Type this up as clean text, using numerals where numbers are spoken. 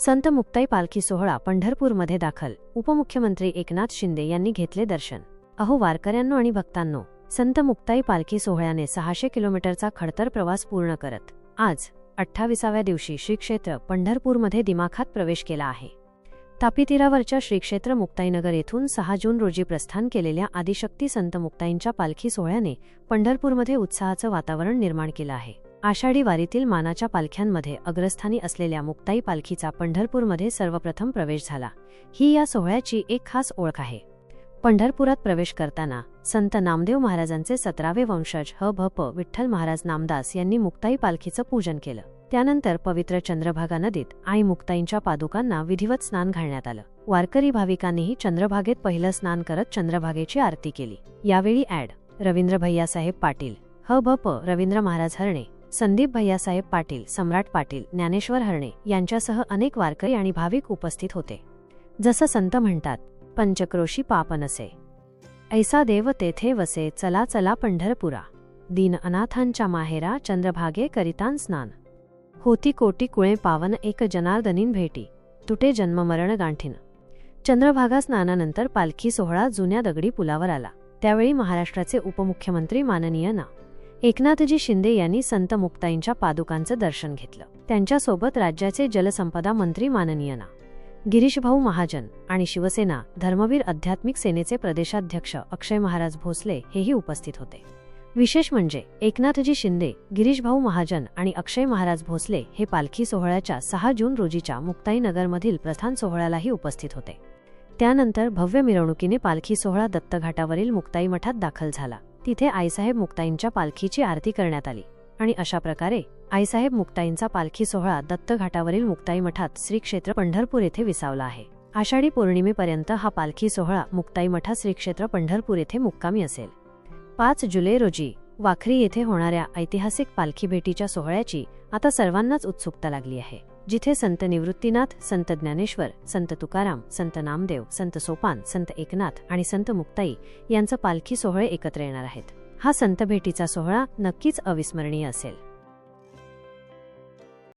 संत मुक्ताई पालखी सोहळा पंढरपूरमध्ये दाखल. उपमुख्यमंत्री एकनाथ शिंदे यांनी घेतले दर्शन. अहो वारकऱ्यांनो आणि भक्तांनो, संत मुक्ताई पालखी सोहळ्याने 600 किलोमीटरचा खडतर प्रवास पूर्ण करत आज 28व्या दिवशी श्री क्षेत्र पंढरपूरमध्ये दिमाखात प्रवेश केला आहे. तापी तीरावरच्या श्री क्षेत्र मुक्ताईनगर येथून 6 जून रोजी प्रस्थान केलेल्या आदिशक्ती संत मुक्ताईंच्या पालखी सोहळ्याने पंढरपूरमध्ये उत्साहाचं वातावरण निर्माण केलं आहे. आषाढी वारीतील मानाच्या पालख्यांमध्ये अग्रस्थानी असलेल्या मुक्ताई पालखीचा पंढरपूरमध्ये सर्वप्रथम प्रवेश झाला. ही या सोहळ्याची एक खास ओळख आहे. पंढरपुरात प्रवेश करताना संत नामदेव महाराजांचे 17वे वंशज ह.भ.प. विठ्ठल महाराज नामदास यांनी मुक्ताई पालखीचं पूजन केलं. त्यानंतर पवित्र चंद्रभागा नदीत आई मुक्ताईंच्या पादुकांना विधिवत स्नान घालण्यात आलं. वारकरी भाविकांनीही चंद्रभागेत पहिलं स्नान करत चंद्रभागेची आरती केली. यावेळी रवींद्र भैयासाहेब पाटील, ह.भ.प. रवींद्र महाराज हरणे, संदीप भैयासाहेब पाटील, सम्राट पाटील, ज्ञानेश्वर हरणे यांच्यासह अनेक वारकरी आणि भाविक उपस्थित होते. जसं संत म्हणतात, पंचक्रोशी पाप नसे, ऐसा देव तेथे वसे, चला चला पंढरपुरा, दीन अनाथांच्या माहेरा, चंद्रभागे करितान स्नान, होती कोटी कुळे पावन, एक जनार्दनीन भेटी, तुटे जन्म मरण गांठीन. चंद्रभागा स्नानानंतर पालखी सोहळा जुन्या दगडी पुलावर आला. त्यावेळी महाराष्ट्राचे उपमुख्यमंत्री माननीय ना. एकनाथजी शिंदे यांनी संत मुक्ताईंच्या पादुकांचं दर्शन घेतलं. त्यांच्यासोबत राज्याचे जलसंपदा मंत्री माननीय ना. गिरीशभाऊ महाजन आणि शिवसेना धर्मवीर आध्यात्मिक सेनेचे प्रदेशाध्यक्ष अक्षय महाराज भोसले हेही उपस्थित होते. विशेष म्हणजे एकनाथजी शिंदे, गिरीशभाऊ महाजन आणि अक्षय महाराज भोसले हे पालखी सोहळ्याच्या 6 जून रोजीच्या मुक्ताईनगरमधील प्रस्थान सोहळ्यालाही उपस्थित होते. त्यानंतर भव्य मिरवणुकीने पालखी सोहळा दत्तघाटावरील मुक्ताई मठात दाखल झाला. तिथे आईसाहेब मुक्ताईंच्या पालखीची आरती करण्यात आली आणि अशा प्रकारे आईसाहेब मुक्ताईंचा पालखी सोहळा दत्तघाटावरील मुक्ताई मठात श्री क्षेत्र पंढरपूर येथे विसावला आहे. आषाढी पौर्णिमेपर्यंत हा पालखी सोहळा मुक्ताई मठात श्री क्षेत्र पंढरपूर येथे मुक्कामी असेल. 5 जुलै रोजी वाखरी येथे होणाऱ्या ऐतिहासिक पालखी भेटीच्या सोहळ्याची आता सर्वांनाच उत्सुकता लागली आहे. जिथे संत निवृत्तीनाथ, संत ज्ञानेश्वर, संत तुकाराम, संत नामदेव, संत सोपान, संत एकनाथ आणि संत मुक्ताई यांचं पालखी सोहळे एकत्र येणार आहेत. हा संत भेटीचा सोहळा नक्कीच अविस्मरणीय असेल.